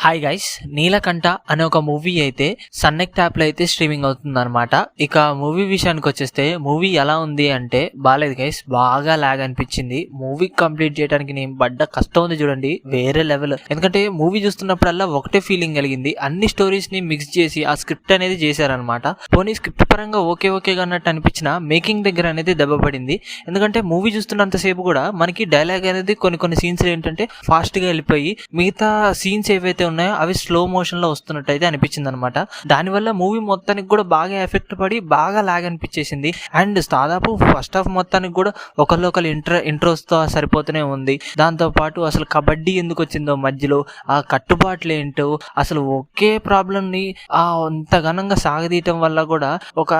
Hi guys, Neelakantha అనే ఒక movie అయితే సన్నెక్ట్ యాప్ లో అయితే స్ట్రీమింగ్ అవుతుంది అనమాట. ఇక మూవీ విషయానికి వచ్చేస్తే మూవీ ఎలా ఉంది అంటే బాలేదు గైస్, బాగా లాగ్ అనిపించింది. మూవీ కంప్లీట్ చేయడానికి నేను పడ్డ కష్టం ఉంది చూడండి, వేరే లెవెల్. ఎందుకంటే మూవీ చూస్తున్నప్పుడల్లా ఒకటే ఫీలింగ్ కలిగింది. అన్ని స్టోరీస్ ని మిక్స్ చేసి ఆ స్క్రిప్ట్ అనేది చేశారనమాట. పోనీ స్క్రిప్ట్ పరంగా ఓకే అన్నట్టు అనిపించిన మేకింగ్ దగ్గర అనేది దెబ్బపడింది. ఎందుకంటే మూవీ చూస్తున్నంతసేపు కూడా మనకి డైలాగ్ అనేది కొన్ని సీన్స్ ఏంటంటే ఫాస్ట్ గా వెళ్ళిపోయి మిగతా సీన్స్ ఏవైతే ఉన్నాయో అవి స్లో మోషన్ లో వస్తున్నట్టు అయితే అనిపించింది అనమాట. దానివల్ల మూవీ మొత్తానికి కూడా బాగా ఎఫెక్ట్ పడి బాగా లాగ్ అనిపించేసింది. అండ్ దాదాపు ఫస్ట్ హాఫ్ మొత్తానికి కూడా ఒకళ్ళు ఇంట్రోస్ తో సరిపోతూనే ఉంది. దాంతో పాటు అసలు కబడ్డీ ఎందుకు వచ్చిందో మధ్యలో, ఆ కట్టుబాట్లు ఏంటో, అసలు ఒకే ప్రాబ్లం ని అంత ఘనంగా సాగదీయటం వల్ల కూడా ఒక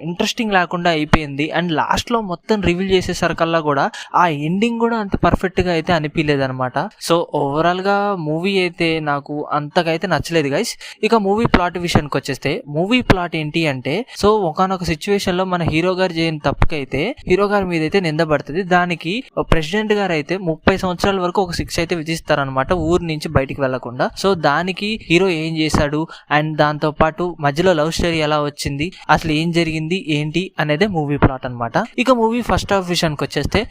ఇంట్రెస్టింగ్ లేకుండా అయిపోయింది. అండ్ లాస్ట్ లో మొత్తం రివీల్ చేసేసరికల్లా కూడా ఆ ఎండింగ్ కూడా అంత పర్ఫెక్ట్ గా అయితే అనిపించలేదు అనమాట. సో ఓవరాల్ గా మూవీ అయితే నాకు అంతకైతే నచ్చలేదు గైస్. ఇక మూవీ ప్లాట్ విషయానికి వచ్చేస్తే మూవీ ప్లాట్ ఏంటి అంటే, సో ఒకనొక సిచ్యువేషన్ లో మన హీరో గారు చేయని తప్పుకైతే హీరో గారి మీద అయితే నిందపడుతుంది. దానికి ప్రెసిడెంట్ గారు అయితే 30 సంవత్సరాల వరకు ఒక శిక్ష అయితే విధిస్తారనమాట, ఊరు నుంచి బయటికి వెళ్లకుండా. సో దానికి హీరో ఏం చేశాడు అండ్ దాంతో పాటు మధ్యలో లవ్ స్టోరీ ఎలా వచ్చింది, అసలు ఏం జరిగింది ఏంటి అనేది మూవీ ప్లాట్ అనమాట. ఇక మూవీ ఫస్ట్ హాఫ్ విషయానికి వచ్చేస్తే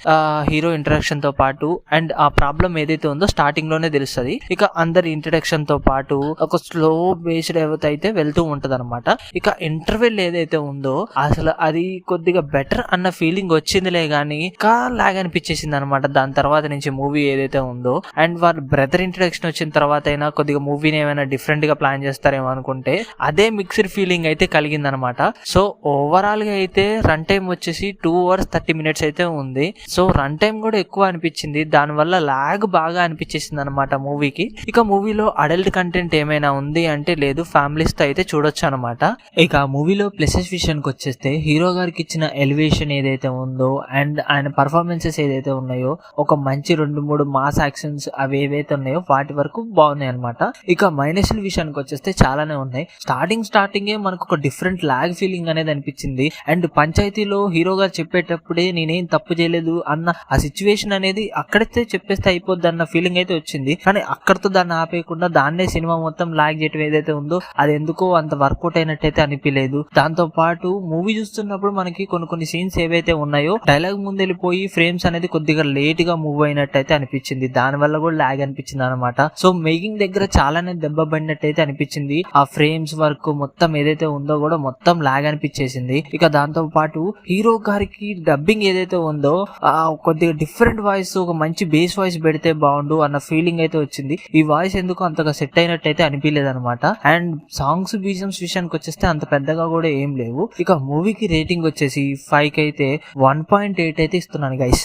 హీరో ఇంట్రడక్షన్ తో పాటు అండ్ ఆ ప్రాబ్లం ఏదైతే ఉందో స్టార్టింగ్ లోనే తెలుస్తుంది. ఇక అందరి ఇంట్రడక్షన్ తో పాటు ఒక స్లో బేస్డ్ అయితే వెళ్తూ ఉంటది అనమాట. ఇక ఇంటర్వెల్ ఏదైతే ఉందో అసలు అది కొద్దిగా బెటర్ అన్న ఫీలింగ్ వచ్చిందిలే గానీ ఇంకా లాగ్ అనిపించేసింది అనమాట. దాని తర్వాత నుంచి మూవీ ఏదైతే ఉందో అండ్ వాళ్ళ బ్రదర్ ఇంట్రడక్షన్ వచ్చిన తర్వాత అయినా కొద్దిగా మూవీని ఏమైనా డిఫరెంట్ గా ప్లాన్ చేస్తారేమో అనుకుంటే అదే మిక్స్డ్ ఫీలింగ్ అయితే కలిగింది అనమాట. సో ఓవరాల్ గా అయితే రన్ టైం వచ్చేసి 2 hours 30 minutes అయితే ఉంది. సో రన్ టైం కూడా ఎక్కువ అనిపించింది, దానివల్ల లాగ్ బాగా అనిపించేసింది అనమాట మూవీకి. ఇక మూవీలో అడల్ట్ కంటెంట్ ఏమైనా ఉంది అంటే లేదు, ఫ్యామిలీస్ తో అయితే చూడొచ్చు అనమాట. ఇక మూవీలో ప్లసెస్ విషయానికి వచ్చేస్తే హీరో గారికి ఇచ్చిన ఎలివేషన్ ఏదైతే ఉందో అండ్ ఆయన పర్ఫార్మెన్సెస్ ఏదైతే ఉన్నాయో, ఒక మంచి 2-3 మాస్ యాక్షన్స్ అవి ఏవైతే ఉన్నాయో వాటి వరకు బాగున్నాయి అనమాట. ఇక మైనస్ల విషయానికి వచ్చేస్తే చాలానే ఉన్నాయి. స్టార్టింగే మనకు ఒక డిఫరెంట్ లాగ్ ఫీలింగ్ అనేది అనిపించింది. అండ్ పంచాయతీలో హీరో గారు చెప్పేటప్పుడే నేనేం తప్పు చేయలేదు అన్న ఆ సిచ్యువేషన్ అనేది అక్కడైతే చెప్పేస్తే అయిపోద్ది అన్న ఫీలింగ్ అయితే వచ్చింది. కానీ అక్కడితో దాన్ని ఆపేయకుండా దాన్నే సినిమా మొత్తం లాగ్ చేయటం ఏదైతే ఉందో అది ఎందుకో అంత వర్కౌట్ అయినట్టయితే అనిపించలేదు. దాంతో పాటు మూవీ చూస్తున్నప్పుడు మనకి కొన్ని సీన్స్ ఏవైతే ఉన్నాయో డైలాగ్ ముందు వెళ్ళిపోయి ఫ్రేమ్స్ అనేది కొద్దిగా లేట్ గా మూవ్ అయినట్టయితే అనిపించింది. దాని వల్ల కూడా లాగ్ అనిపించింది అనమాట. సో మేకింగ్ దగ్గర చాలానే దెబ్బ పడినట్టయితే అనిపించింది. ఆ ఫ్రేమ్స్ వర్క్ మొత్తం ఏదైతే ఉందో కూడా మొత్తం లాగ్ అనిపించేసింది. ఇక దాంతో పాటు హీరో గారికి డబ్బింగ్ ఏదైతే ఉందో కొద్దిగా డిఫరెంట్ వాయిస్, ఒక మంచి బేస్ వాయిస్ పెడితే బాగుండు అన్న ఫీలింగ్ అయితే వచ్చింది. ఈ వాయిస్ ఎందుకు అంతగా సెట్ అయినట్టయితే అనిపించలేదు అనమాట. అండ్ సాంగ్స్ బీజిఎమ్స్ విషయానికి వచ్చేస్తే అంత పెద్దగా కూడా ఏం లేవు. ఇక మూవీకి రేటింగ్ వచ్చేసి 5 అయితే 1.8 అయితే ఇస్తున్నాను గైస్.